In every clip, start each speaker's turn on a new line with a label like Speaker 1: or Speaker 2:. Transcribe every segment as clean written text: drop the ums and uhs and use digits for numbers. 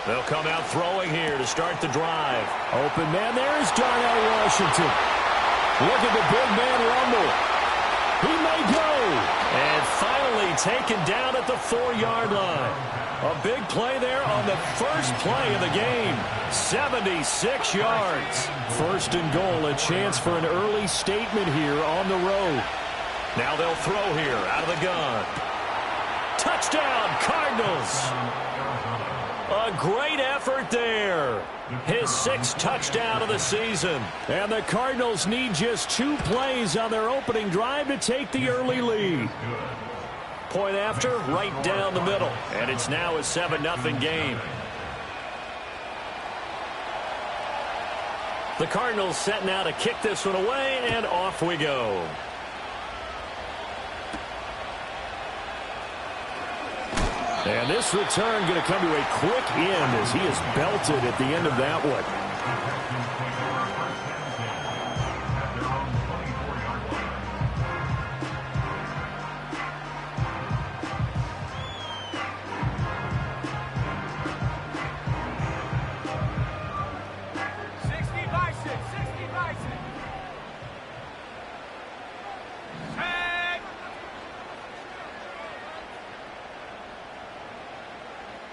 Speaker 1: They'll come out throwing here to start the drive.
Speaker 2: Open man, there's Darnell Washington. Look at the big man rumble. He may go.
Speaker 1: And finally taken down at the 4-yard line. A big play there on the first play of the game. 76 yards. First and goal, a chance for an early statement here on the road. Now they'll throw here out of the gun. Touchdown, Cardinals. A great effort there. His 6th touchdown of the season.
Speaker 2: And the Cardinals need just 2 plays on their opening drive to take the early lead.
Speaker 1: Point after, right down the middle. And it's now a 7-0 game. The Cardinals setting out to kick this one away, and off we go.
Speaker 2: And this return going to come to a quick end as he is belted at the end of that one.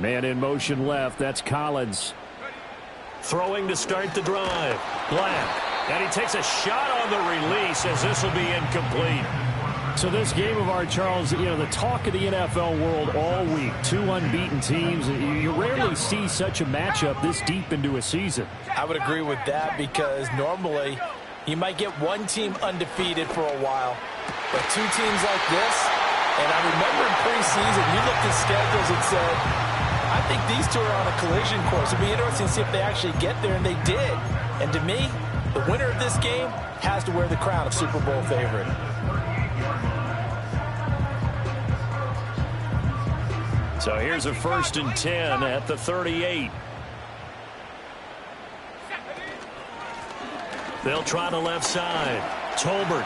Speaker 2: Man in motion left. That's Collins.
Speaker 1: Throwing to start the drive. Black. And he takes a shot on the release as this will be incomplete.
Speaker 2: So this game of our, Charles, you know, the talk of the NFL world all week. 2 unbeaten teams. You rarely see such a matchup this deep into a season.
Speaker 3: I would agree with that because normally you might get one team undefeated for a while. But 2 teams like this, and I remember in preseason, you looked at schedules and said, I think these 2 are on a collision course. It'll be interesting to see if they actually get there, and they did. And to me, the winner of this game has to wear the crown of Super Bowl favorite.
Speaker 1: So here's a 1st and 10 at the 38. They'll try the left side. Tolbert.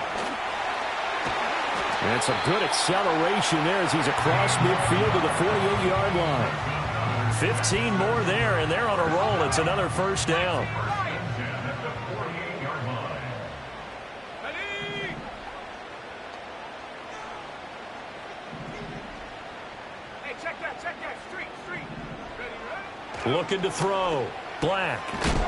Speaker 2: And some good acceleration there as he's across midfield to the 48-yard line.
Speaker 1: 15 more there, and they're on a roll. It's another 1st down.
Speaker 4: Hey, check that. Street.
Speaker 1: Looking to throw. Black.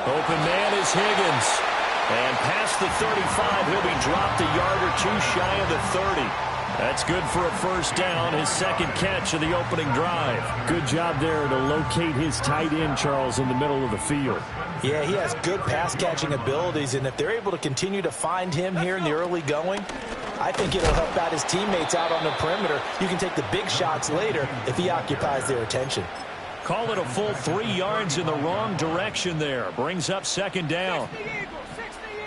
Speaker 1: Open man is Higgins. And past the 35, he'll be dropped a yard or 2 shy of the 30. That's good for a 1st down, his 2nd catch of the opening drive.
Speaker 2: Good job there to locate his tight end, Charles, in the middle of the field.
Speaker 3: Yeah, he has good pass-catching abilities, and if they're able to continue to find him here in the early going, I think it'll help out his teammates out on the perimeter. You can take the big shots later if he occupies their attention.
Speaker 1: Call it a full 3 yards in the wrong direction there. Brings up 2nd down.
Speaker 4: 60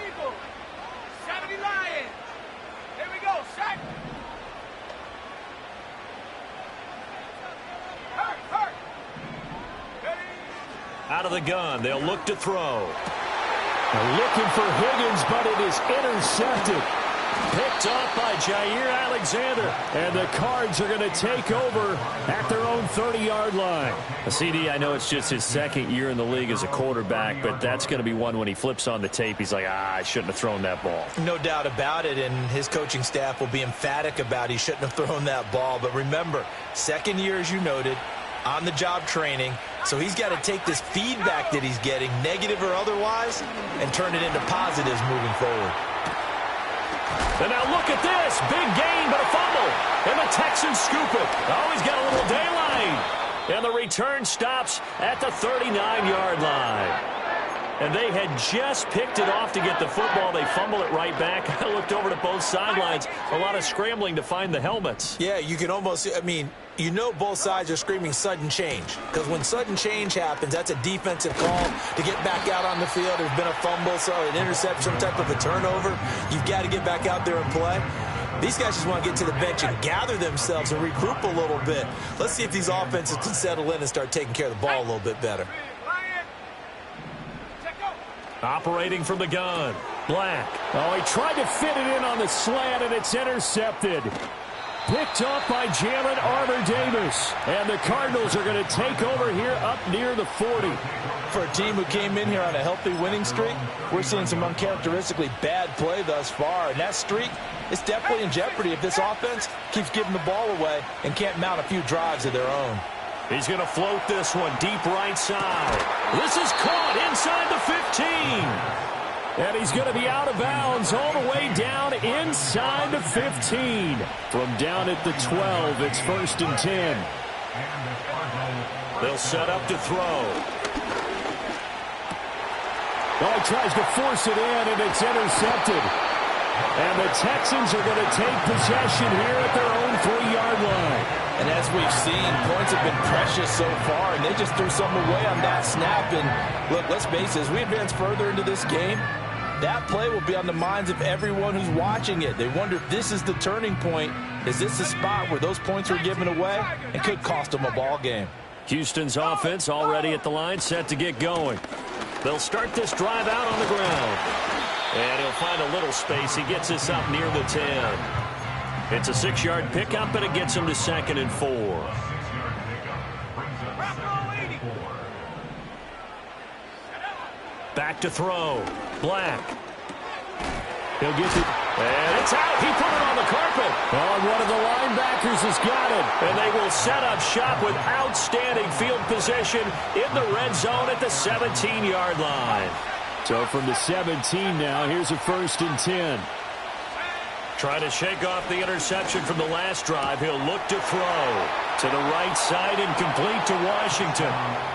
Speaker 4: Eagle. 70 Lion. Here we go, set. Hurt.
Speaker 1: Out of the gun, they'll look to throw.
Speaker 2: They're looking for Higgins, but it is intercepted.
Speaker 1: Picked off by Jair Alexander.
Speaker 2: And the Cards are going to take over at their own 30-yard line.
Speaker 1: CD, I know it's just his 2nd year in the league as a quarterback, but that's going to be one when he flips on the tape, he's like, I shouldn't have thrown that ball.
Speaker 3: No doubt about it, and his coaching staff will be emphatic about he shouldn't have thrown that ball. But remember, 2nd year, as you noted, on-the-job training, so he's got to take this feedback that he's getting, negative or otherwise, and turn it into positives moving forward.
Speaker 1: And now look at this. Big gain, but a fumble. And the Texans scoop it. Oh, he's got a little daylight. And the return stops at the 39-yard line. And they had just picked it off to get the football. They fumble it right back. I looked over to both sidelines. A lot of scrambling to find the helmets.
Speaker 3: Yeah, you can almost, I mean, you know both sides are screaming sudden change. Because when sudden change happens, that's a defensive call to get back out on the field. There's been a fumble, so an interception, some type of a turnover. You've got to get back out there and play. These guys just want to get to the bench and gather themselves and regroup a little bit. Let's see if these offenses can settle in and start taking care of the ball a little bit better.
Speaker 1: Operating from the gun. Black.
Speaker 2: Oh, he tried to fit it in on the slant, and it's intercepted. picked off by Jalen Armour-Davis. And the Cardinals are going to take over here up near the 40.
Speaker 3: For a team who came in here on a healthy winning streak, we're seeing some uncharacteristically bad play thus far. And that streak is definitely in jeopardy if this offense keeps giving the ball away and can't mount a few drives of their own.
Speaker 1: He's going to float this one deep right side. This is caught inside the 15.
Speaker 2: And he's going to be out of bounds all the way down inside the 15. From down at the 12, it's 1st and 10.
Speaker 1: They'll set up to throw.
Speaker 2: Oh, he tries to force it in, and it's intercepted. And the Texans are going to take possession here at their own 3-yard line.
Speaker 3: And as we've seen, points have been precious so far, and they just threw some away on that snap. And look, let's face it, as we advance further into this game, that play will be on the minds of everyone who's watching it. They wonder if this is the turning point. Is this the spot where those points were given away and could cost them a ball game?
Speaker 1: Houston's offense already at the line, set to get going. They'll start this drive out on the ground. And he'll find a little space. He gets this up near the 10. It's a 6-yard pickup, and it gets him to 2nd and 4. Back to throw. Black.
Speaker 2: He'll get it.
Speaker 1: And it's out. He put it on the carpet.
Speaker 2: Oh, one of the linebackers has got it.
Speaker 1: And they will set up shop with outstanding field position in the red zone at the 17-yard line.
Speaker 2: So from the 17 now, here's a 1st and 10.
Speaker 1: Trying to shake off the interception from the last drive. He'll look to throw to the right side and complete to Washington.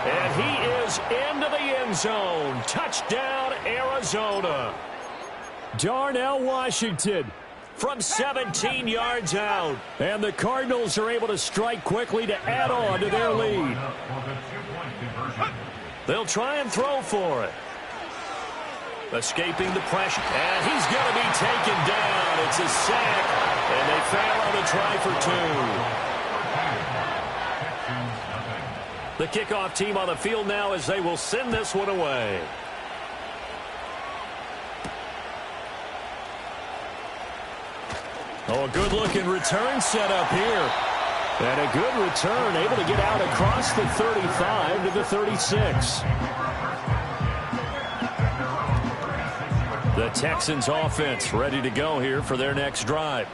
Speaker 1: And he is into the end zone. Touchdown, Arizona.
Speaker 2: Darnell Washington
Speaker 1: from 17 yards out.
Speaker 2: And the Cardinals are able to strike quickly to add on to their lead.
Speaker 1: They'll try and throw for it. Escaping the pressure. And he's going to be taken down. It's a sack. And they fail on the try for 2. The kickoff team on the field now as they will send this one away. Oh, a good-looking return set up here.
Speaker 2: And a good return, able to get out across the 35 to the 36.
Speaker 1: The Texans offense ready to go here for their next drive.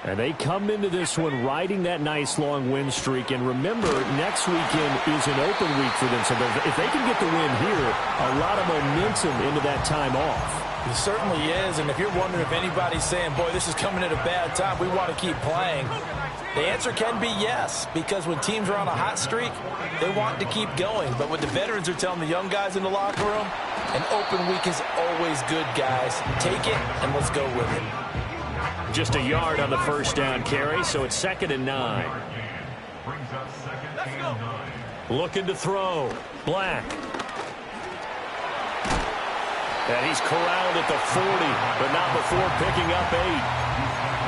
Speaker 2: And they come into this one riding that nice long win streak. And remember, next weekend is an open week for them. So if they can get the win here, a lot of momentum into that time off.
Speaker 3: It certainly is. And if you're wondering if anybody's saying, boy, this is coming at a bad time, we want to keep playing, the answer can be yes. Because when teams are on a hot streak, they want to keep going. But what the veterans are telling the young guys in the locker room, an open week is always good, guys. Take it, and let's go with it.
Speaker 1: Just a yard on the first down carry, so it's 2nd and 9. Looking to throw. Black. And he's corralled at the 40, but not before picking up 8.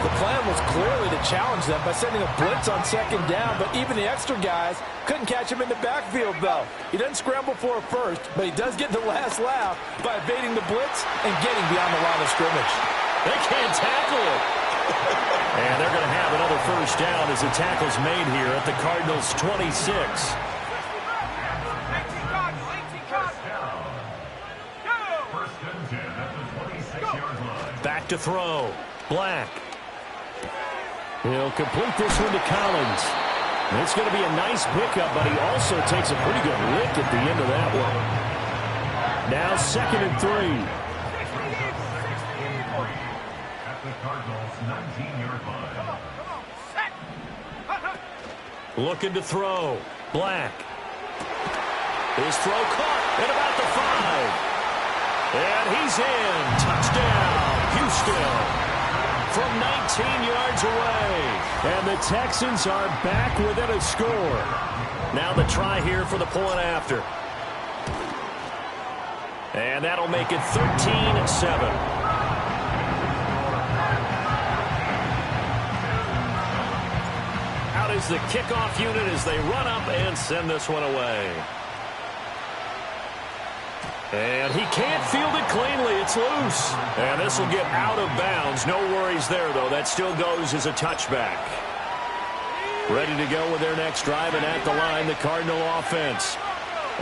Speaker 3: The plan was clearly to challenge them by sending a blitz on 2nd down, but even the extra guys couldn't catch him in the backfield, though. He doesn't scramble for a first, but he does get the last laugh by evading the blitz and getting beyond the line of scrimmage.
Speaker 1: They can't tackle it. And they're going to have another first down as the tackle's made here at the Cardinals' 26. Back to throw. Black.
Speaker 2: He'll complete this one to Collins. And it's going to be a nice pickup, but he also takes a pretty good lick at the end of that one. Now 2nd and 3.
Speaker 5: At the Cardinals' 19-yard line.
Speaker 1: Looking to throw. Black. His throw caught at about the 5. And he's in. Touchdown, Houston. From 19 yards away.
Speaker 2: And the Texans are back within a score.
Speaker 1: Now the try here for the point after. And that'll make it 13-7. Out is the kickoff unit as they run up and send this one away. And he can't field it cleanly. It's loose. And this will get out of bounds. No worries there, though. That still goes as a touchback.
Speaker 2: Ready to go with their next drive, and at the line, the Cardinal offense.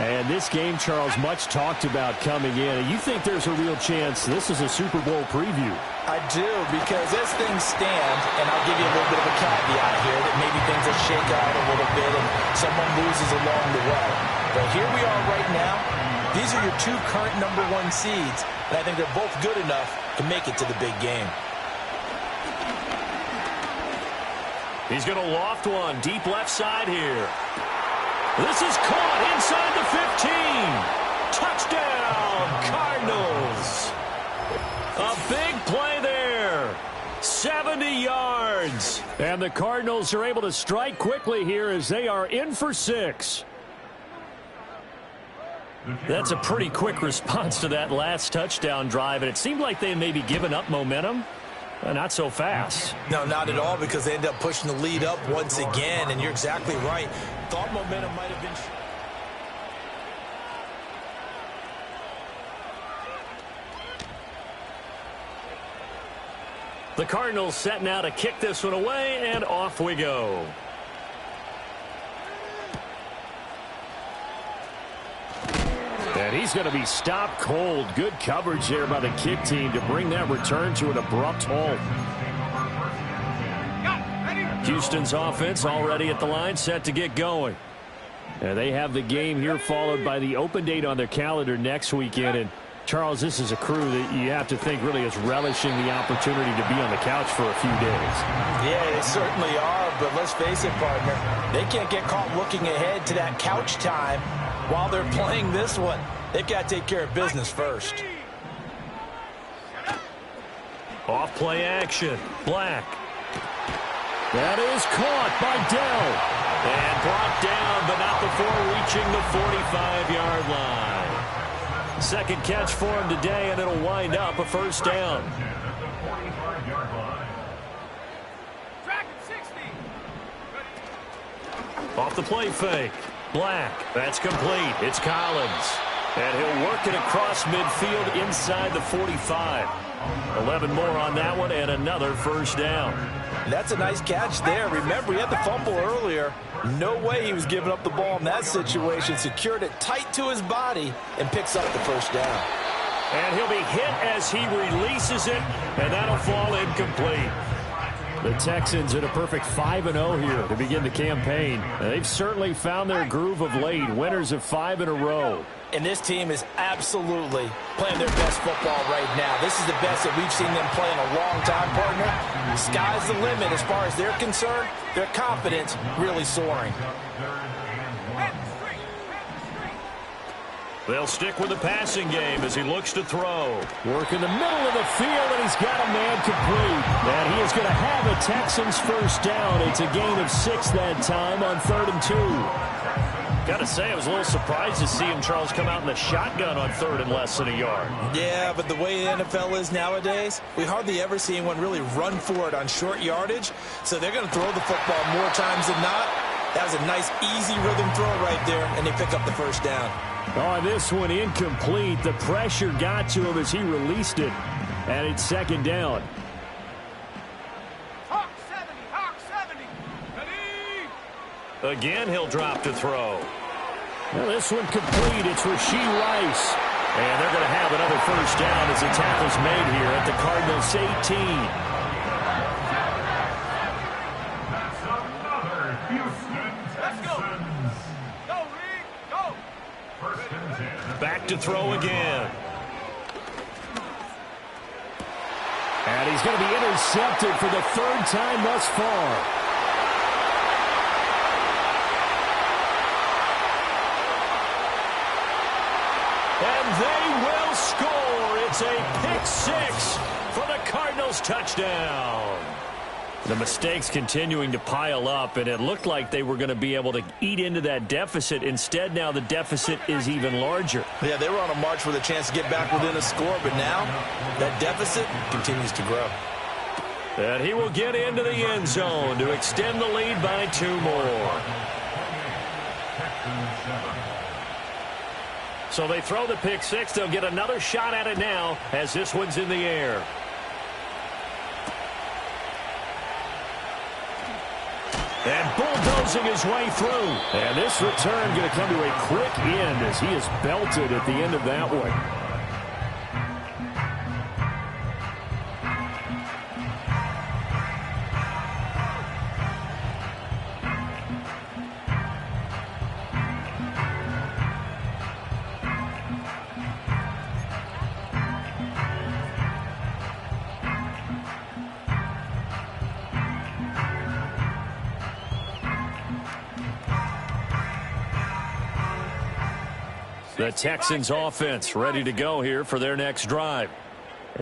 Speaker 2: And this game, Charles, much talked about coming in. And you think there's a real chance this is a Super Bowl preview?
Speaker 3: I do, because as things stand, and I'll give you a little bit of a caveat here, that maybe things will shake out a little bit and someone loses along the way. But here we are right now. These are your two current #1 seeds, and I think they're both good enough to make it to the big game.
Speaker 2: He's going to loft one deep left side here. This is caught inside the 15. Touchdown, Cardinals. A big play there. 70 yards. And the Cardinals are able to strike quickly here as they are in for 6. That's a pretty quick response to that last touchdown drive, and it seemed like they may be giving up momentum. Not so fast.
Speaker 3: No, not at all, because they end up pushing the lead up once again, and you're exactly right. Thought momentum might have been...
Speaker 2: The Cardinals set now to kick this one away, and off we go. And he's going to be stopped cold. Good coverage there by the kick team to bring that return to an abrupt halt. Houston's offense already at the line, set to get going. And they have the game here followed by the open date on their calendar next weekend. And Charles, this is a crew that you have to think really is relishing the opportunity to be on the couch for a few days.
Speaker 3: Yeah, they certainly are, but let's face it, partner. They can't get caught looking ahead to that couch time while they're playing this one. They've got to take care of business first.
Speaker 2: Off play action. Black. That is caught by Dell. And brought down, but not before reaching the 45-yard line. Second catch for him today, and it'll wind up a first down. Off the play fake. Black. That's complete. It's Collins. And he'll work it across midfield inside the 45. 11 more on that one, and another first down.
Speaker 3: That's a nice catch there. Remember, he had the fumble earlier. No way he was giving up the ball in that situation. Secured it tight to his body and picks up the first down.
Speaker 2: And he'll be hit as he releases it, and that'll fall incomplete. The Texans at a perfect 5-0 here to begin the campaign. They've certainly found their groove of late. Winners of 5 in a row.
Speaker 3: And this team is absolutely playing their best football right now. This is the best that we've seen them play in a long time, partner. The sky's the limit as far as they're concerned. Their confidence really soaring.
Speaker 2: They'll stick with the passing game as he looks to throw. Work in the middle of the field, and he's got a man complete. And he is going to have a Texans first down. It's a gain of 6 that time on 3rd and 2. Got to say, I was a little surprised to see him, Charles, come out in the shotgun on 3rd and less than a yard.
Speaker 3: Yeah, but the way the NFL is nowadays, we hardly ever see anyone really run for it on short yardage. So they're going to throw the football more times than not. That was a nice, easy rhythm throw right there, and they pick up the first down.
Speaker 2: Oh, this one incomplete. The pressure got to him as he released it. And it's 2nd down.
Speaker 4: Hawk 70. Ready?
Speaker 2: Again, he'll drop to throw. Well, this one complete. It's Rashee Rice. And they're going to have another first down as the tackle's made here at the Cardinals' 18.
Speaker 5: That's another Houston Texans.
Speaker 4: Go, Reed, go.
Speaker 5: First and 10.
Speaker 2: Back to throw again. And he's going to be intercepted for the 3rd time thus far. And they will score. It's a pick 6 for the Cardinals touchdown. The mistakes continuing to pile up, and it looked like they were going to be able to eat into that deficit. Instead, now the deficit is even larger.
Speaker 3: Yeah, they were on a march with a chance to get back within a score, but now that deficit continues to grow.
Speaker 2: And he will get into the end zone to extend the lead by 2 more. So they throw the pick 6. They'll get another shot at it now as this one's in the air.
Speaker 1: And bulldozing his way through.
Speaker 2: And this return going to come to a quick end as he is belted at the end of that one.
Speaker 1: The Texans offense ready to go here for their next drive.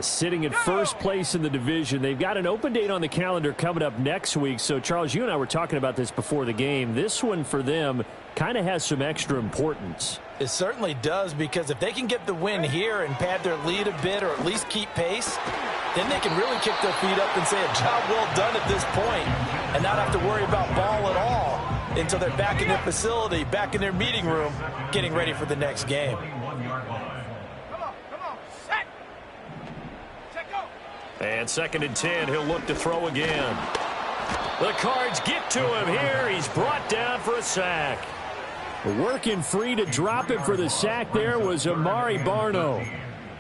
Speaker 2: Sitting in first place in the division. They've got an open date on the calendar coming up next week. So, Charles, you and I were talking about this before the game. This one for them kind of has some extra importance.
Speaker 3: It certainly does, because if they can get the win here and pad their lead a bit or at least keep pace, then they can really kick their feet up and say a job well done at this point and not have to worry about ball at all until they're back in their facility, back in their meeting room, getting ready for the next game.
Speaker 4: Come on, set. Check go.
Speaker 1: And 2nd and 10, he'll look to throw again. The Cards get to him here. He's brought down for a sack.
Speaker 2: Working free to drop him for the sack there was Amari Barno.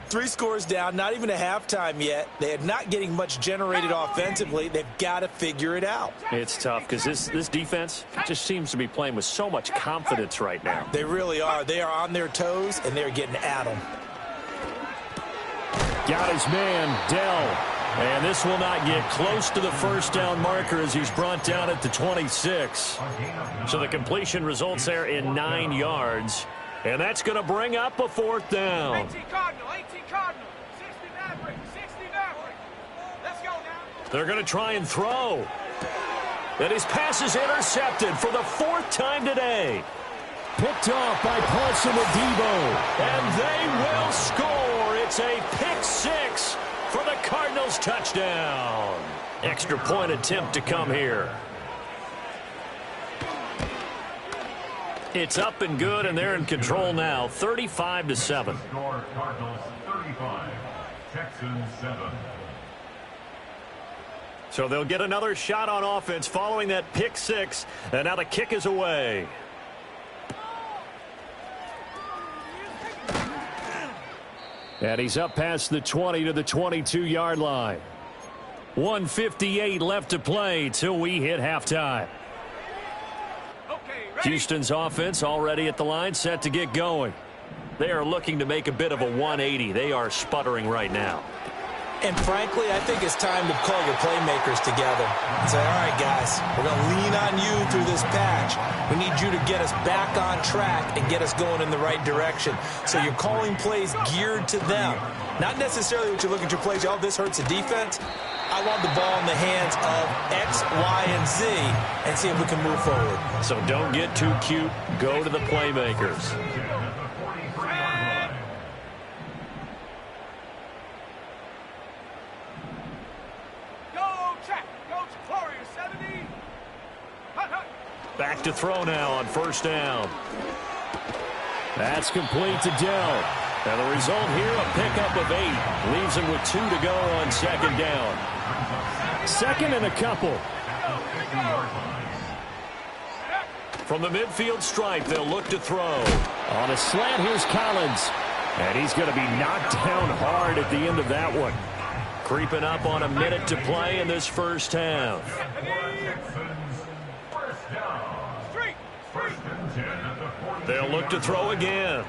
Speaker 3: 3 scores down, not even a halftime yet. They are not getting much generated offensively. They've got to figure it out.
Speaker 1: It's tough because this defense just seems to be playing with so much confidence right now.
Speaker 3: They really are. They are on their toes, and they're getting at them.
Speaker 2: Got his man, Dell.
Speaker 1: And this will not get close to the first down marker as he's brought down at the 26. So the completion results there in 9 yards. And that's going to bring up a 4th down.
Speaker 4: 18 Cardinal, 18 Cardinal, 60 Maverick, 60 Maverick. Let's go now.
Speaker 1: They're going to try and throw. And his pass is intercepted for the 4th time today.
Speaker 2: Picked off by Paulson Adebo.
Speaker 1: And they will score. It's a pick 6 for the Cardinals touchdown. Extra point attempt to come here. It's up and good, and they're in control now, 35-7.
Speaker 5: Score Cardinals 35, Texans 7.
Speaker 1: So they'll get another shot on offense following that pick 6, and now the kick is away.
Speaker 2: And he's up past the 20 to the 22-yard line.
Speaker 1: 1:58 left to play till we hit halftime. Houston's offense already at the line, set to get going. They are looking to make a bit of a 180. They are sputtering right now.
Speaker 3: And frankly, I think it's time to call your playmakers together and say, all right, guys, we're going to lean on you through this patch. We need you to get us back on track and get us going in the right direction. So you're calling plays geared to them. Not necessarily what you're looking at your plays. Oh, this hurts the defense. I want the ball in the hands of X, Y, and Z and see if we can move forward.
Speaker 1: So don't get too cute. Go to the playmakers. Back to throw now on 1st down.
Speaker 2: That's complete to Dell.
Speaker 1: And the result here, a pickup of 8. Leaves him with 2 to go on 2nd down.
Speaker 2: 2nd and a couple.
Speaker 1: From the midfield stripe, they'll look to throw.
Speaker 2: On a slant, here's Collins. And he's going to be knocked down hard at the end of that one.
Speaker 1: Creeping up on a minute to play in this first half. They'll look to throw again.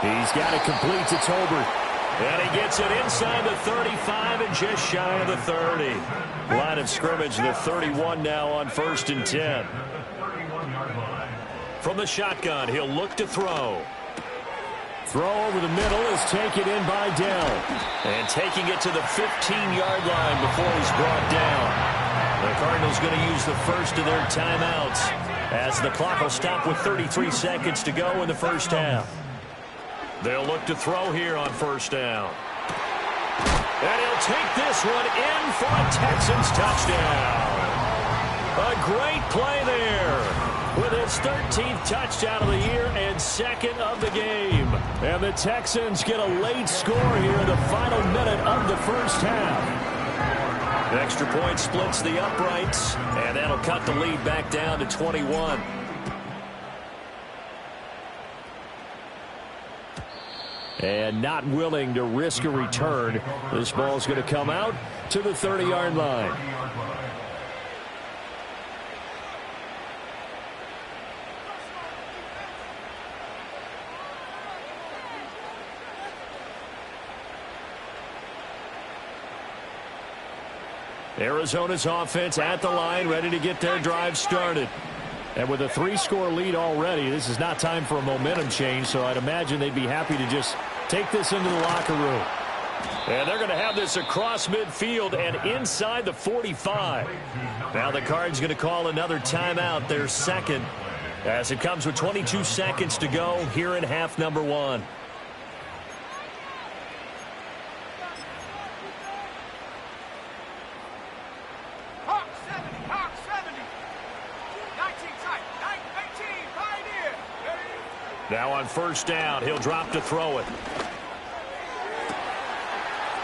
Speaker 2: He's got it complete to Tolbert.
Speaker 1: And he gets it inside the 35 and just shy of the 30. Line of scrimmage, the 31 now on 1st and 10. From the shotgun, he'll look to throw.
Speaker 2: Throw over the middle is taken in by Dell.
Speaker 1: And taking it to the 15-yard line before he's brought down. The Cardinals going to use the first of their timeouts as the clock will stop with 33 seconds to go in the first half. They'll look to throw here on 1st down. And he'll take this one in for a Texans touchdown. A great play there with his 13th touchdown of the year and 2nd of the game.
Speaker 2: And the Texans get a late score here in the final minute of the first half.
Speaker 1: An extra point splits the uprights, and that'll cut the lead back down to 21.
Speaker 2: And not willing to risk a return. This ball's going to come out to the 30-yard line. Arizona's offense at the line, ready to get their drive started. And with a 3-score lead already, this is not time for a momentum change, so I'd imagine they'd be happy to just take this into the locker room. And they're going to have this across midfield and inside the 45. Now the Cards going to call another timeout, their second, as it comes with 22 seconds to go here in half number 1. Now on first down, he'll drop to throw it.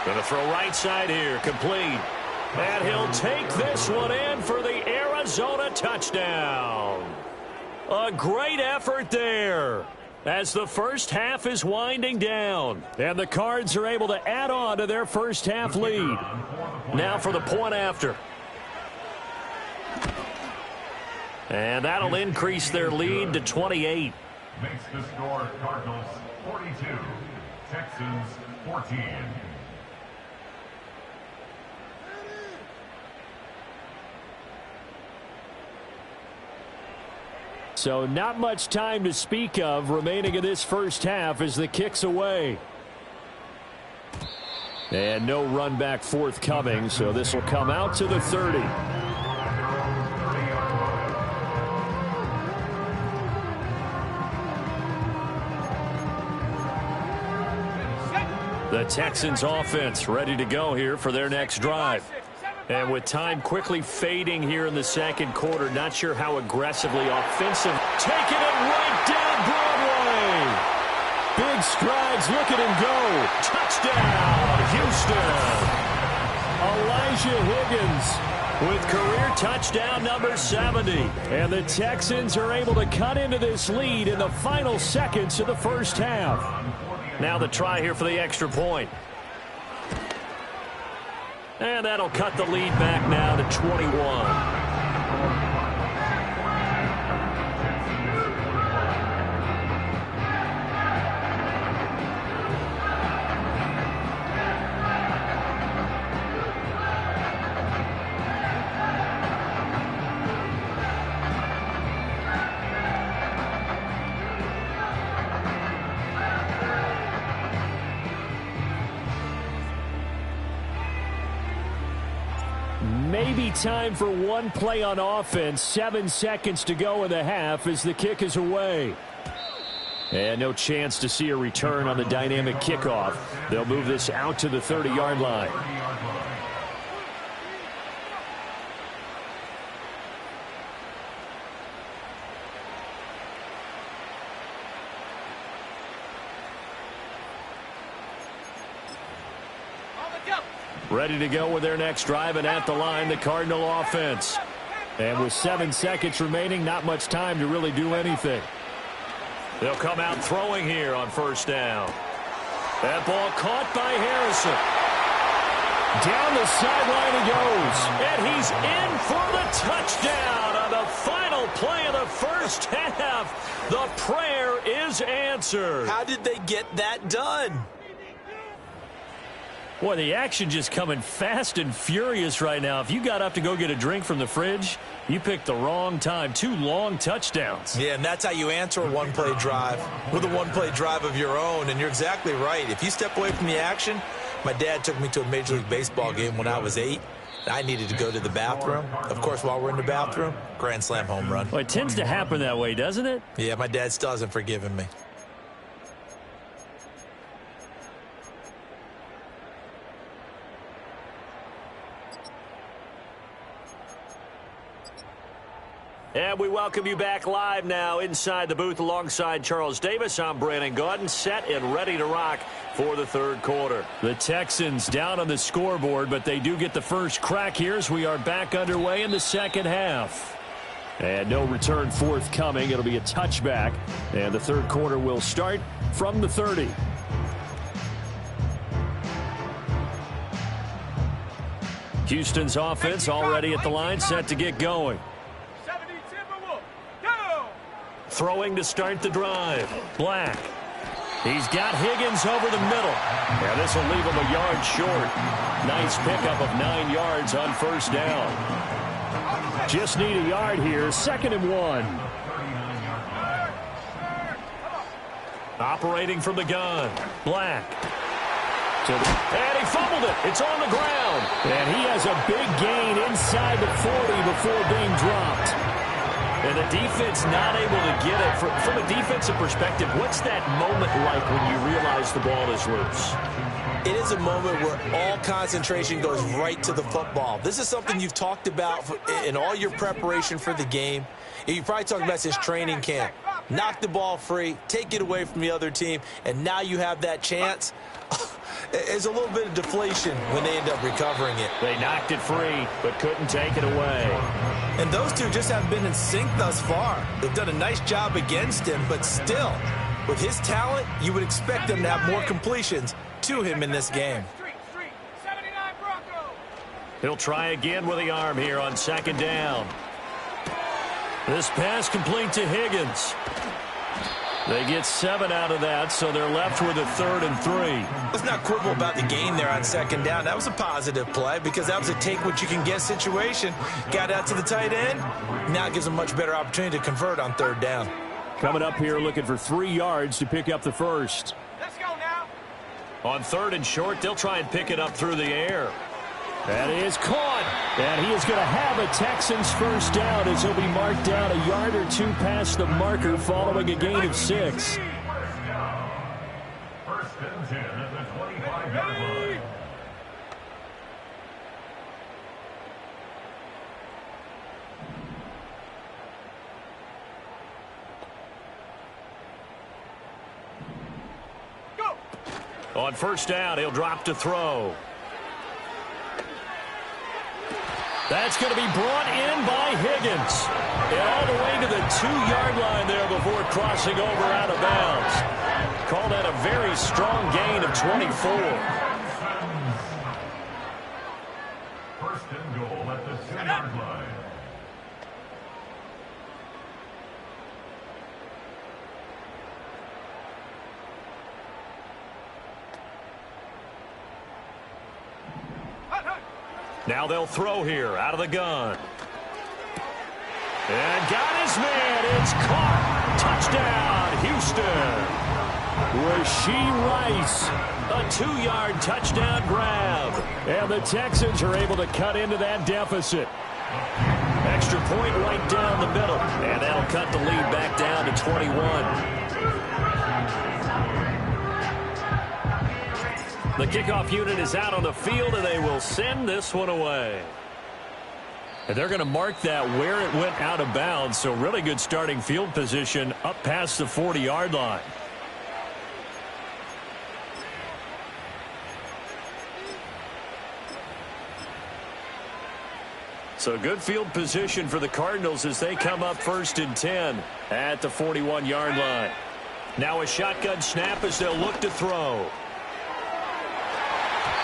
Speaker 2: Going to throw right side here, complete. And he'll take this one in for the Arizona touchdown. A great effort there as the first half is winding down. And the Cards are able to add on to their first half lead. Now for the point after. And that'll increase their lead to 28.
Speaker 5: Makes the score Cardinals 42, Texans 14.
Speaker 2: So not much time to speak of remaining in this first half as the kick's away. And no run back forthcoming, so this will come out to the 30. The Texans offense ready to go here for their next drive. And with time quickly fading here in the second quarter, not sure how aggressively offensive. Taking it right down Broadway. Big strides, look at him go. Touchdown, Houston. Elijah Higgins with career touchdown number 70. And the Texans are able to cut into this lead in the final seconds of the first half. Now the try here for the extra point. And that'll cut the lead back now to 21. Maybe time for one play on offense. 7 seconds to go in the half as the kick is away. And no chance to see a return on the dynamic kickoff. They'll move this out to the 30-yard line. Ready to go with their next drive, and at the line, the Cardinal offense. And with 7 seconds remaining, not much time to really do anything. They'll come out throwing here on first down. That ball caught by Harrison. Down the sideline he goes. And he's in for the touchdown on the final play of the first half. The prayer is answered.
Speaker 3: How did they get that done?
Speaker 2: Boy, the action just coming fast and furious right now. If you got up to go get a drink from the fridge, you picked the wrong time. 2 long touchdowns.
Speaker 3: Yeah, and that's how you answer a one-play drive with a one-play drive of your own. And you're exactly right. If you step away from the action, my dad took me to a Major League Baseball game when I was 8. I needed to go to the bathroom. Of course, while we're in the bathroom, grand slam home run.
Speaker 2: Well, it tends to happen that way, doesn't it?
Speaker 3: Yeah, my dad still hasn't forgiven me.
Speaker 2: And we welcome you back live now inside the booth alongside Charles Davis. I'm Brandon Gaudin, set and ready to rock
Speaker 1: for the third quarter. The Texans down on the scoreboard, but they do get the first crack here as we are back underway in the second half. And no return forthcoming. It'll be a touchback. And the third quarter will start from the 30. Houston's offense already at the line, set to get going. Throwing to start the drive. Black. He's got Higgins over the middle. Yeah, this will leave him a yard short. Nice pickup of 9 yards on first down. Just need a yard here. 2nd and 1. Operating from the gun. Black. And he fumbled it. It's on the ground. And he has a big gain inside the 40 before being dropped. And the defense not able to get it. From a defensive perspective, what's that moment like when you realize the ball is loose?
Speaker 3: It is a moment where all concentration goes right to the football. This is something you've talked about in all your preparation for the game. You probably talked about since training camp. Knock the ball free, take it away from the other team, and now you have that chance. There's a little bit of deflation when they end up recovering it.
Speaker 1: They knocked it free, but couldn't take it away.
Speaker 3: And those two just haven't been in sync thus far. They've done a nice job against him, but still, with his talent, you would expect them to have more completions to him in this game.
Speaker 1: He'll try again with the arm here on 2nd down. This pass complete to Higgins. They get 7 out of that, so they're left with a 3rd and 3.
Speaker 3: Let's not quibble about the gain there on 2nd down. That was a positive play because that was a take-what-you-can-get situation. Got out to the tight end. Now it gives them a much better opportunity to convert on 3rd down.
Speaker 2: Coming up here looking for 3 yards to pick up the first.
Speaker 4: Let's go now.
Speaker 1: On 3rd and short, they'll try and pick it up through the air.
Speaker 2: That is caught. And he is going to have a Texans first down as he'll be marked down a yard or 2 past the marker following a gain of 6.
Speaker 5: First and 10 at the 25-yard line.
Speaker 1: On first down, he'll drop to throw. That's going to be brought in by Higgins. And all the way to the 2-yard line there before crossing over out of bounds. Call that a very strong gain of 24.
Speaker 5: First and goal at the 2-yard line.
Speaker 1: Now they'll throw here out of the gun. And got his man. It's caught. Touchdown, Houston.
Speaker 2: Rashee Rice.
Speaker 1: A 2-yard touchdown grab.
Speaker 2: And the Texans are able to cut into that deficit.
Speaker 1: Extra point right down the middle. And that'll cut the lead back down to 21. The kickoff unit is out on the field, and they will send this one away. And they're going to mark that where it went out of bounds, so really good starting field position up past the 40-yard line. So good field position for the Cardinals as they come up 1st and 10 at the 41-yard line. Now a shotgun snap as they'll look to throw.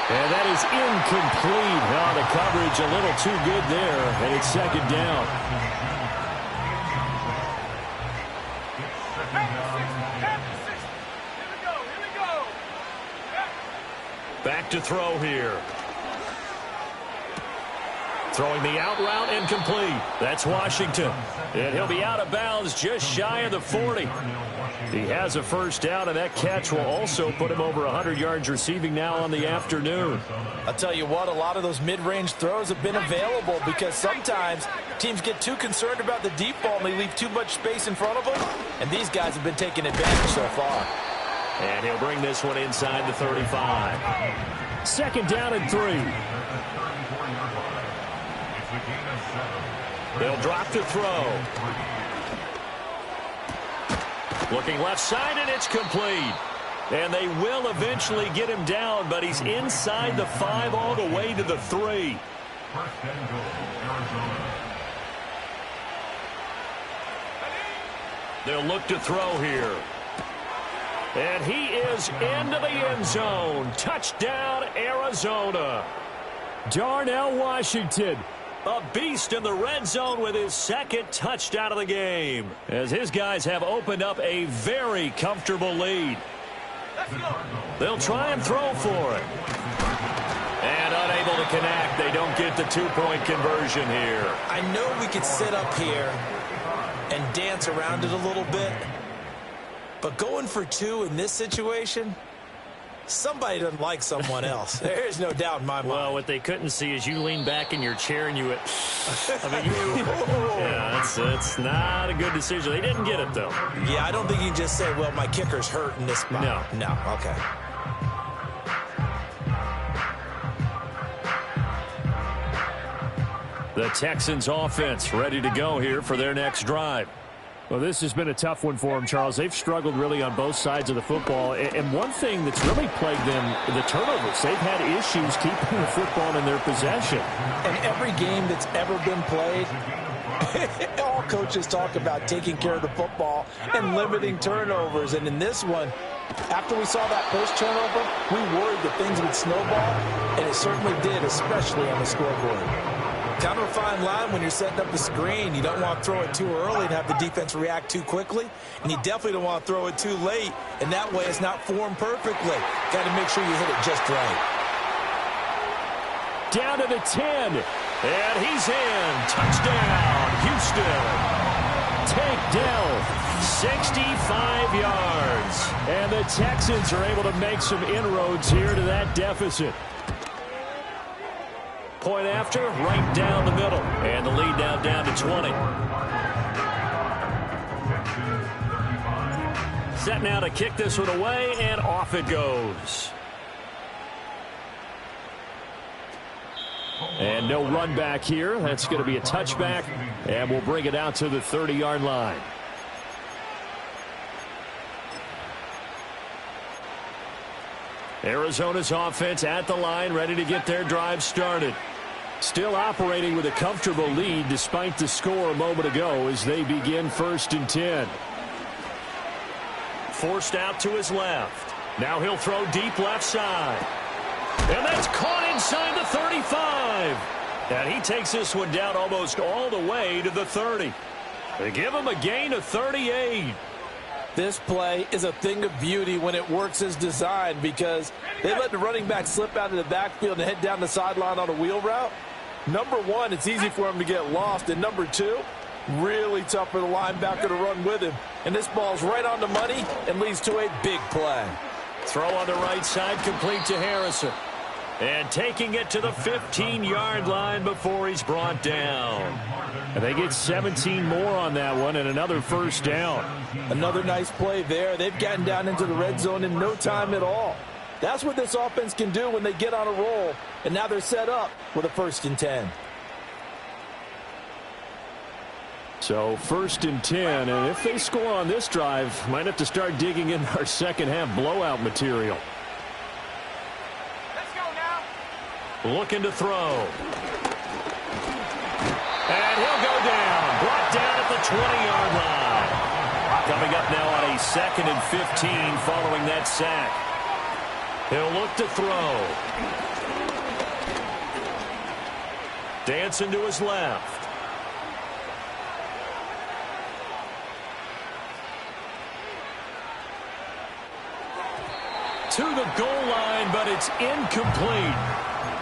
Speaker 2: And that is incomplete. Now the coverage a little too good there, and it's 2nd down.
Speaker 1: Back to throw here. Throwing the out route incomplete. That's Washington. And he'll be out of bounds just shy of the 40. He has a first down, and that catch will also put him over 100 yards receiving now on the afternoon.
Speaker 3: I'll tell you what, a lot of those mid-range throws have been available because sometimes teams get too concerned about the deep ball and they leave too much space in front of them, and these guys have been taking advantage so far.
Speaker 1: And he'll bring this one inside the 35.
Speaker 2: 2nd down and 3.
Speaker 1: They'll drop to throw. Looking left side, and it's complete. And they will eventually get him down, but he's inside the 5 all the way to the 3.
Speaker 5: First and goal, Arizona.
Speaker 1: They'll look to throw here. And he is into the end zone. Touchdown, Arizona.
Speaker 2: Darnell Washington,
Speaker 1: A beast in the red zone with his second touchdown of the game, as his guys have opened up a very comfortable lead. They'll try and throw for it. And unable to connect. They don't get the 2-point conversion here.
Speaker 3: I know we could sit up here and dance around it a little bit, but going for 2 in this situation, somebody doesn't like someone else. There's no doubt in my mind.
Speaker 2: Well, what they couldn't see is you lean back in your chair and you went, yeah, it's not a good decision. They didn't get it, though.
Speaker 3: Yeah, I don't think you can just say, well, my kicker's hurt in this spot. No, okay.
Speaker 1: The Texans offense ready to go here for their next drive.
Speaker 2: Well, this has been a tough one for them, Charles. They've struggled really on both sides of the football. And one thing that's really plagued them, the turnovers. They've had issues keeping the football in their possession.
Speaker 3: And every game that's ever been played, all coaches talk about taking care of the football and limiting turnovers. And in this one, after we saw that first turnover, we worried that things would snowball, and it certainly did, especially on the scoreboard. Kind of a fine line when you're setting up the screen. You don't want to throw it too early and have the defense react too quickly. And you definitely don't want to throw it too late, and that way it's not formed perfectly. Got to make sure you hit it just right.
Speaker 2: Down to the 10.
Speaker 1: And he's in. Touchdown, Houston.
Speaker 2: Takedown.
Speaker 1: 65 yards.
Speaker 2: And the Texans are able to make some inroads here to that deficit.
Speaker 1: Point after, right down the middle. And the lead now down to 20. Set now to kick this one away, and off it goes.
Speaker 2: And no run back here. That's going to be a touchback, and we'll bring it out to the 30-yard line.
Speaker 1: Arizona's offense at the line, ready to get their drive started.
Speaker 2: Still operating with a comfortable lead despite the score a moment ago as they begin 1st and 10.
Speaker 1: Forced out to his left. Now he'll throw deep left side. And that's caught inside the 35. And he takes this one down almost all the way to the 30. They give him a gain of 38.
Speaker 3: This play is a thing of beauty when it works as designed, because they let the running back slip out of the backfield and head down the sideline on a wheel route. Number one, it's easy for him to get lost. And number two, really tough for the linebacker to run with him. And this ball's right on the money and leads to a big play.
Speaker 1: Throw on the right side, complete to Harrison. And taking it to the 15-yard line before he's brought down.
Speaker 2: And they get 17 more on that one and another first down.
Speaker 3: Another nice play there. They've gotten down into the red zone in no time at all. That's what this offense can do when they get on a roll. And now they're set up with a 1st and 10.
Speaker 2: So 1st and 10, and if they score on this drive, might have to start digging in our second half blowout material.
Speaker 4: Let's go now.
Speaker 1: Looking to throw. And he'll go down. Brought down at the 20-yard line. Coming up now on a 2nd and 15 following that sack. He'll look to throw. Dancing to his left. To the goal line, but it's incomplete.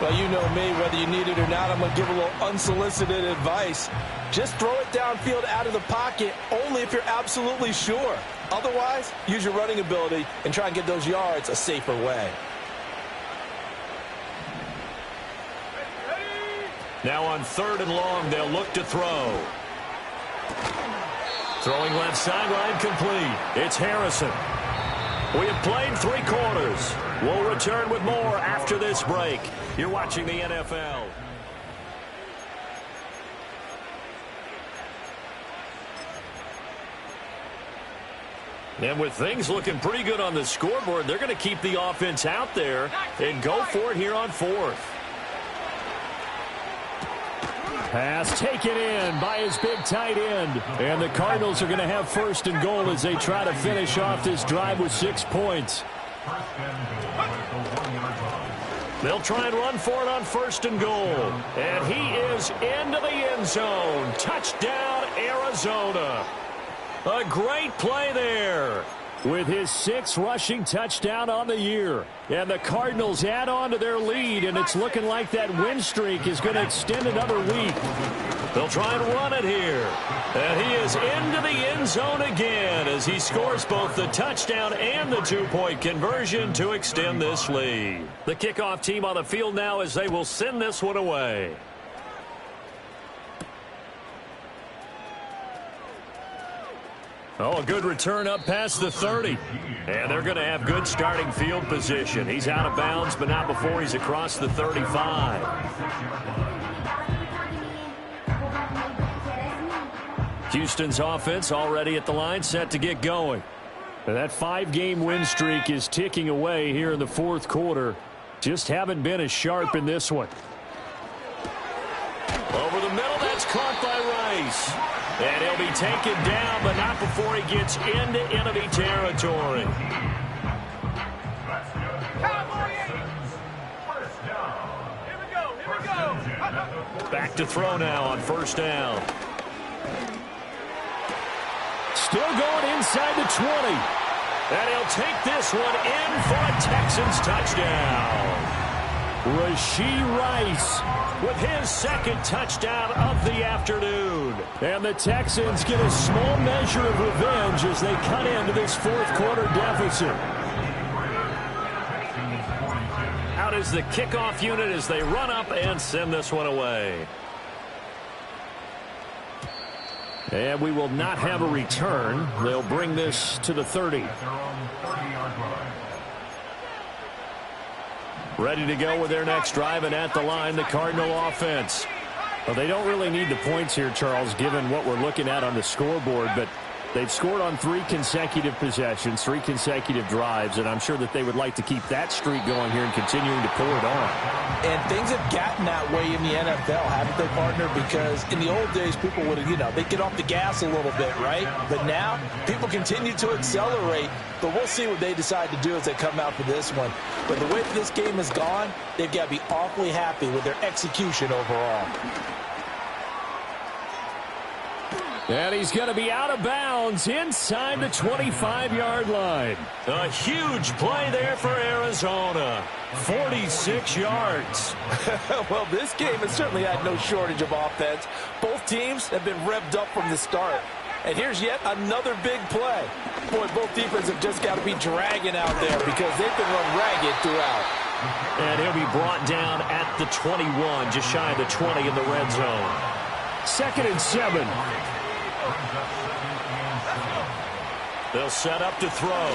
Speaker 3: Well, you know me, whether you need it or not, I'm going to give a little unsolicited advice. Just throw it downfield out of the pocket only if you're absolutely sure. Otherwise, use your running ability and try and get those yards a safer way.
Speaker 1: Now on 3rd and long, they'll look to throw. Throwing left sideline, complete. It's Harrison. We have played 3 quarters. We'll return with more after this break. You're watching the NFL. And with things looking pretty good on the scoreboard, they're going to keep the offense out there and go for it here on fourth.
Speaker 2: Pass taken in by his big tight end. And the Cardinals are going to have first and goal as they try to finish off this drive with 6 points.
Speaker 1: They'll try and run for it on first and goal. And he is into the end zone. Touchdown, Arizona. A great play there.
Speaker 2: With his 6th rushing touchdown on the year. And the Cardinals add on to their lead, and it's looking like that win streak is going to extend another week.
Speaker 1: They'll try and run it here. And he is into the end zone again as he scores both the touchdown and the 2-point conversion to extend this lead. The kickoff team on the field now as they will send this one away. Oh, a good return up past the 30. And they're going to have good starting field position. He's out of bounds, but not before he's across the 35. Houston's offense already at the line, set to get going.
Speaker 2: And that 5-game win streak is ticking away here in the fourth quarter. Just haven't been as sharp in this one.
Speaker 1: Over the middle, that's caught by Rice. And he'll be taken down, but not before he gets into enemy territory. Back to throw now on first down.
Speaker 2: Still going inside the 20.
Speaker 1: And he'll take this one in for a Texans touchdown.
Speaker 2: Rashee Rice
Speaker 1: with his 2nd touchdown of the afternoon.
Speaker 2: And the Texans get a small measure of revenge as they cut into this fourth quarter deficit.
Speaker 1: Out is the kickoff unit as they run up and send this one away.
Speaker 2: And we will not have a return. They'll bring this to the 30.
Speaker 1: Ready to go with their next drive, and at the line, the Cardinal offense.
Speaker 2: Well, they don't really need the points here, Charles, given what we're looking at on the scoreboard, but they've scored on 3 consecutive possessions, 3 consecutive drives, and I'm sure that they would like to keep that streak going here and continuing to pour it on.
Speaker 3: And things have gotten that way in the NFL, haven't they, partner? Because in the old days, people would have, they'd get off the gas a little bit, right? But now, people continue to accelerate, but we'll see what they decide to do as they come out for this one. But the way that this game has gone, they've got to be awfully happy with their execution overall.
Speaker 2: And he's going to be out of bounds inside the 25-yard line.
Speaker 1: A huge play there for Arizona. 46 yards.
Speaker 3: Well, this game has certainly had no shortage of offense. Both teams have been revved up from the start. And here's yet another big play. Boy, both defenses have just got to be dragging out there because they've been run ragged throughout.
Speaker 1: And he'll be brought down at the 21, just shy of the 20 in the red zone.
Speaker 2: 2nd and 7.
Speaker 1: They'll set up to throw.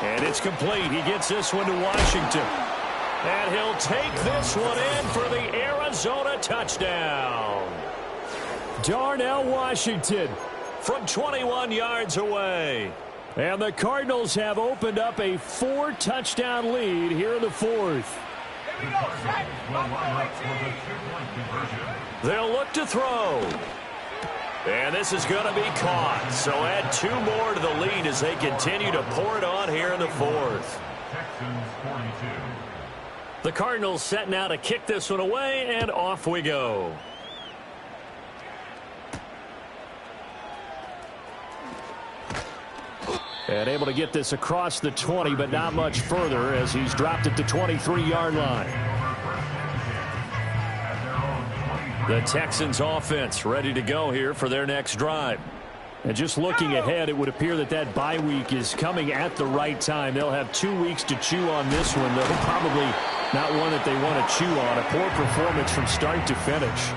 Speaker 1: And it's complete. He gets this one to Washington. And he'll take this one in for the Arizona touchdown.
Speaker 2: Darnell Washington
Speaker 1: from 21 yards away.
Speaker 2: And the Cardinals have opened up a 4-touchdown lead here in the fourth.
Speaker 1: They'll look to throw. And this is going to be caught. So add 2 more to the lead as they continue to pour it on here in the fourth. The Cardinals set now to kick this one away, and off we go.
Speaker 2: And able to get this across the 20, but not much further as he's dropped it to 23-yard line.
Speaker 1: The Texans offense ready to go here for their next drive.
Speaker 2: And just looking ahead, it would appear that that bye week is coming at the right time. They'll have 2 weeks to chew on this one, though probably not one that they want to chew on. A poor performance from start to finish.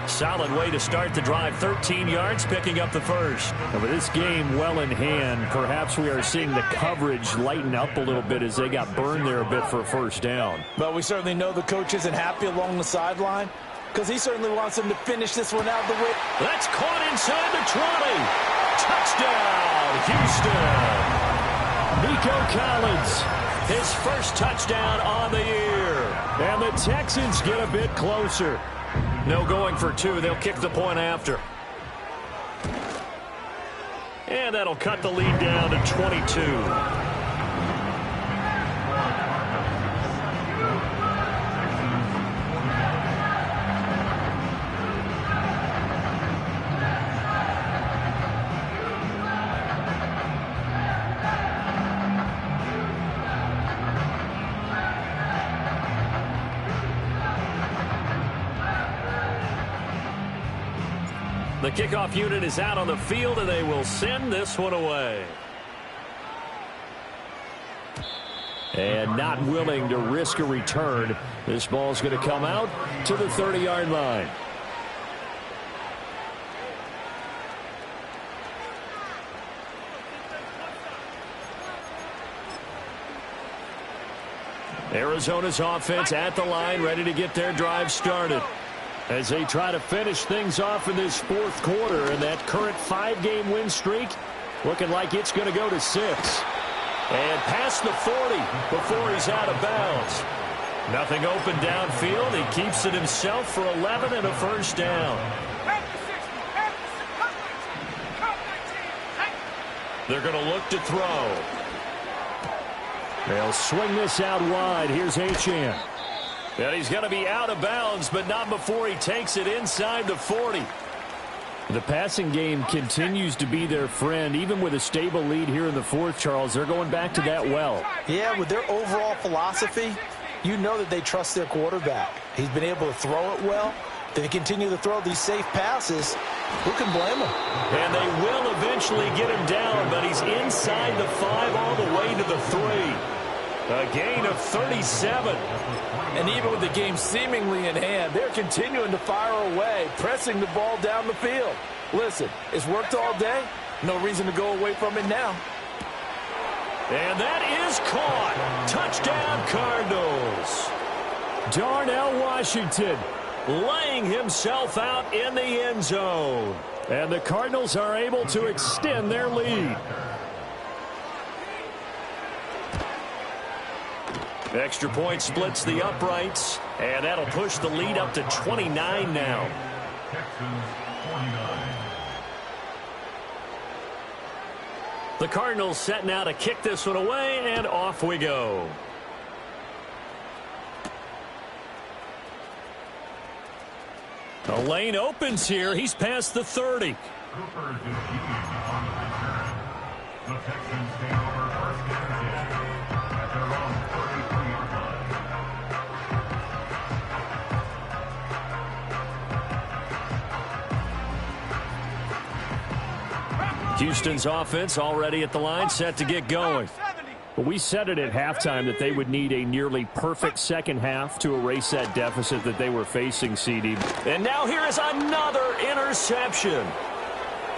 Speaker 1: Solid way to start the drive. 13 yards, picking up the first.
Speaker 2: And with this game well in hand, perhaps we are seeing the coverage lighten up a little bit as they got burned there a bit for a first down.
Speaker 3: But we certainly know the coach isn't happy along the sideline, because he certainly wants him to finish this one out the way.
Speaker 1: That's caught inside the 20. Touchdown, Houston. Nico Collins, his first touchdown on the year. And the Texans get a bit closer. No going for two. They'll kick the point after. And that'll cut the lead down to 22. The kickoff unit is out on the field, and they will send this one away. And not willing to risk a return. This ball's going to come out to the 30-yard line. Arizona's offense at the line, ready to get their drive started, as they try to finish things off in this fourth quarter. And that current 5-game win streak looking like it's going to go to 6. And past the 40 before he's out of bounds. Nothing open downfield. He keeps it himself for 11 and a first down. They're going to look to throw. They'll swing this out wide. Here's Achane. And he's going to be out of bounds, but not before he takes it inside the 40. The passing game continues to be their friend. Even with a stable lead here in the fourth, Charles, they're going back to that well.
Speaker 3: Yeah, with their overall philosophy, you know that they trust their quarterback. He's been able to throw it well. They continue to throw these safe passes. Who can blame them?
Speaker 1: And they will eventually get him down, but he's inside the 5 all the way to the 3. A gain of 37.
Speaker 3: And even with the game seemingly in hand, they're continuing to fire away, pressing the ball down the field. Listen, it's worked all day. No reason to go away from it now.
Speaker 1: And that is caught. Touchdown, Cardinals. Darnell Washington laying himself out in the end zone. And the Cardinals are able to extend their lead. Extra point splits the uprights, and that'll push the lead up to 29 now.
Speaker 5: Texans 29.
Speaker 1: The Cardinals set now to kick this one away, and off we go. The lane opens here. He's past the 30.
Speaker 5: Cooper is on the return. The Texans take over first and 10 at their own 33-yard line.
Speaker 1: Houston's offense already at the line, set to get going.
Speaker 2: Well, we said it at halftime that they would need a nearly perfect second half to erase that deficit that they were facing, CD.
Speaker 1: And now here is another interception.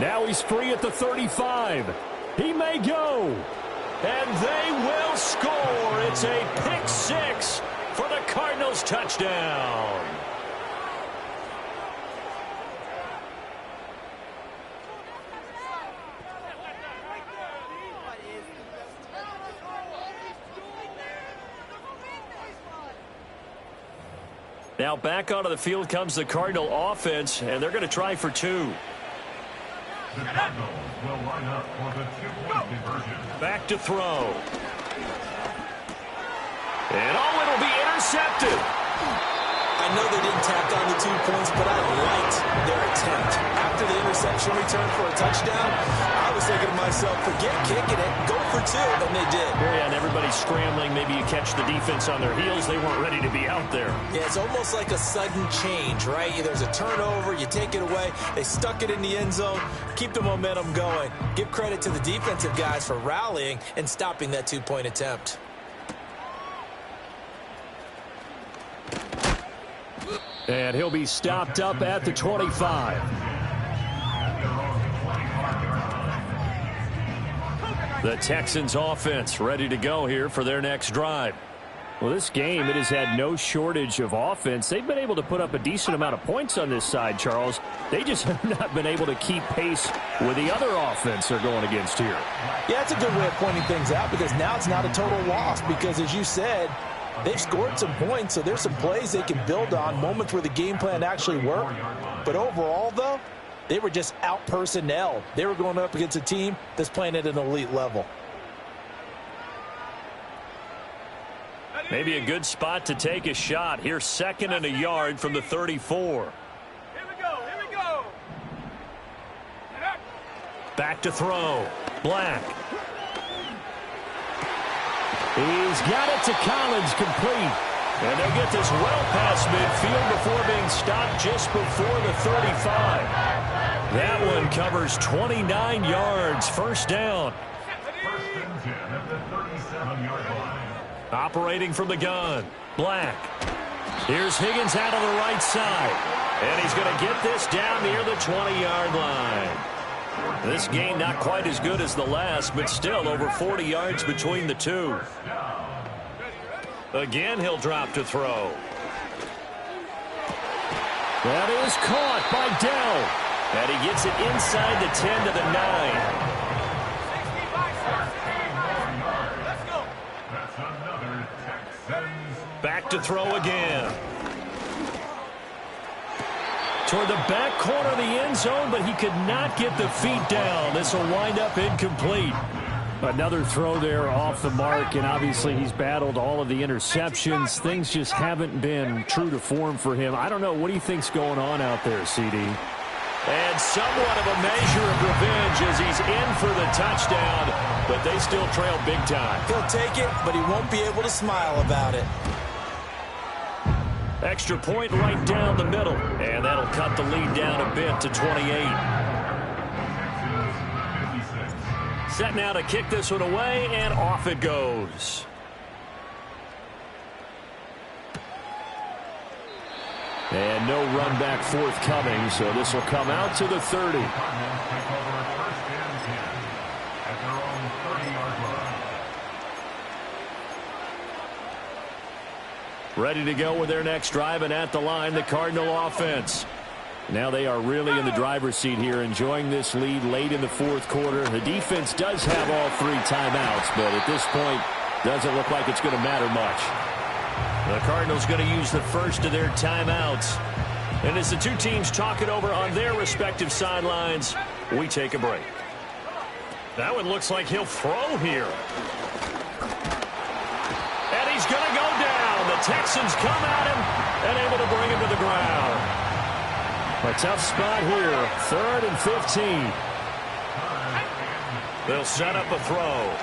Speaker 2: Now he's free at the 35. He may go.
Speaker 1: And they will score. It's a pick 6 for the Cardinals touchdown. Now back onto the field comes the Cardinal offense, and they're going to try for 2.
Speaker 5: The Cardinals will line up for the 2-point conversion.
Speaker 1: Back to throw. And it'll be intercepted.
Speaker 3: I know they didn't tack on the 2 points, but I liked their attempt. After the interception return for a touchdown, I was thinking to myself, forget kicking it, go for 2, and they did.
Speaker 1: Yeah, and everybody's scrambling. Maybe you catch the defense on their heels. They weren't ready to be out there.
Speaker 3: Yeah, it's almost like a sudden change, right? There's a turnover, you take it away, they stuck it in the end zone, keep the momentum going. Give credit to the defensive guys for rallying and stopping that 2-point attempt.
Speaker 2: And he'll be stopped up at the 25.
Speaker 1: The Texans offense ready to go here for their next drive.
Speaker 2: Well, this game, it has had no shortage of offense. They've been able to put up a decent amount of points on this side, Charles. They just have not been able to keep pace with the other offense they're going against here.
Speaker 3: Yeah, it's a good way of pointing things out because now it's not a total loss because, as you said, they've scored some points, so there's some plays they can build on, moments where the game plan actually worked. But overall, though, they were just out-personnel. They were going up against a team that's playing at an elite level.
Speaker 1: Maybe a good spot to take a shot. Here's 2nd and a yard from the 34.
Speaker 4: Here we go.
Speaker 1: Back to throw. Black.
Speaker 2: He's got it to Collins, complete.
Speaker 1: And they'll get this well past midfield before being stopped just before the 35. That one covers 29 yards. First down.
Speaker 5: First and 10 at the 37-yard line.
Speaker 1: Operating from the gun. Black. Here's Higgins out of the right side. And he's going to get this down near the 20-yard line. This game not quite as good as the last, but still over 40 yards between the two. Again, he'll drop to throw.
Speaker 2: That is caught by Dell.
Speaker 1: And he gets it inside the 10 to the 9.
Speaker 5: That's another Texans.
Speaker 1: Back to throw again. Toward the back corner of the end zone, but he could not get the feet down. This will wind up incomplete.
Speaker 2: Another throw there off the mark, and obviously he's battled all of the interceptions. Things just haven't been true to form for him. I don't know. What do you think's going on out there, CD?
Speaker 1: And somewhat of a measure of revenge as he's in for the touchdown, but they still trail big time.
Speaker 3: He'll take it, but he won't be able to smile about it.
Speaker 1: Extra point right down the middle, and that'll cut the lead down a bit to 28. Set now to kick this one away, and off it goes.
Speaker 2: And no run back forthcoming, so this will come out to the 30.
Speaker 1: Ready to go with their next drive, and at the line, the Cardinal offense.
Speaker 2: Now they are really in the driver's seat here, enjoying this lead late in the fourth quarter. The defense does have all 3 timeouts, but at this point, doesn't look like it's going to matter much.
Speaker 1: The Cardinals going to use the first of their timeouts. And as the two teams talk it over on their respective sidelines, we take a break. That one looks like he'll throw here. And he's going to go down. The Texans come at him and able to bring him to the ground.
Speaker 2: A tough spot here, 3rd and 15.
Speaker 1: They'll set up a throw.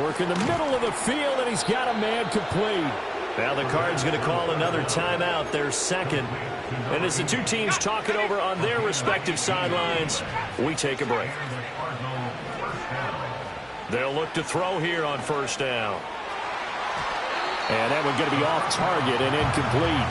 Speaker 2: Work in the middle of the field, and he's got a man complete.
Speaker 1: Now the Cards going to call another timeout, their second. And as the two teams talk it over on their respective sidelines, we take a break. They'll look to throw here on first down.
Speaker 2: And that one's going to be off target and incomplete.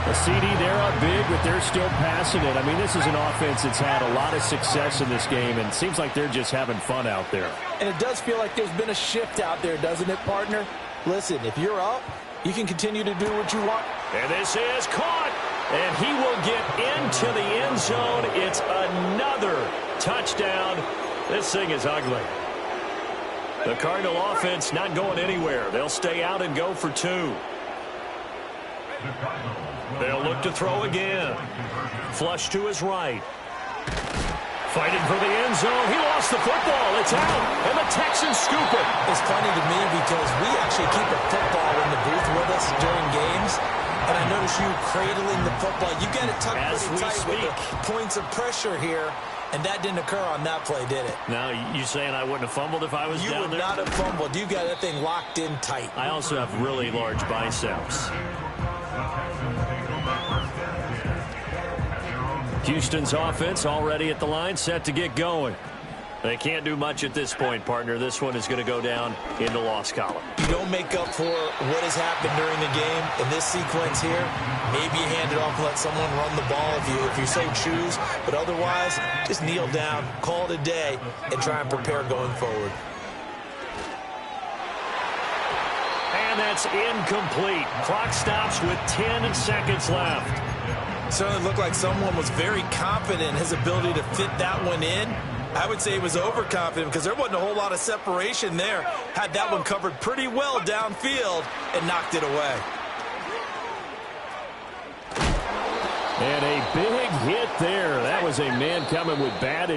Speaker 2: A CD, they're up big, but they're still passing it. I mean, this is an offense that's had a lot of success in this game, and it seems like they're just having fun out there.
Speaker 3: And it does feel like there's been a shift out there, doesn't it, partner? Listen, if you're up, you can continue to do what you want.
Speaker 1: And this is caught, and he will get into the end zone. It's another touchdown. This thing is ugly. The Cardinal offense not going anywhere. They'll stay out and go for 2. They'll look to throw again. Flush to his right. Fighting for the end zone. He lost the football. It's out. And the Texans scoop it.
Speaker 3: It's funny to me because we actually keep a football in the booth with us during games. And I notice you cradling the football. You get it tucked pretty tight with the points of pressure here. And that didn't occur on that play, did it?
Speaker 1: Now, you saying I wouldn't have fumbled if I was down there?
Speaker 3: You would not have fumbled. You got that thing locked in tight.
Speaker 1: I also have really large biceps. Houston's offense already at the line, set to get going. They can't do much at this point, partner. This one is going to go down in the loss column.
Speaker 3: You don't make up for what has happened during the game in this sequence here. Maybe you hand it off and let someone run the ball if you so choose. But otherwise, just kneel down, call it a day, and try and prepare going forward.
Speaker 1: And that's incomplete. Clock stops with 10 seconds left.
Speaker 3: Certainly looked like someone was very confident in his ability to fit that one in. I would say he was overconfident because there wasn't a whole lot of separation there. Had that one covered pretty well downfield and knocked it away.
Speaker 2: And a big hit there. That was a man coming with bad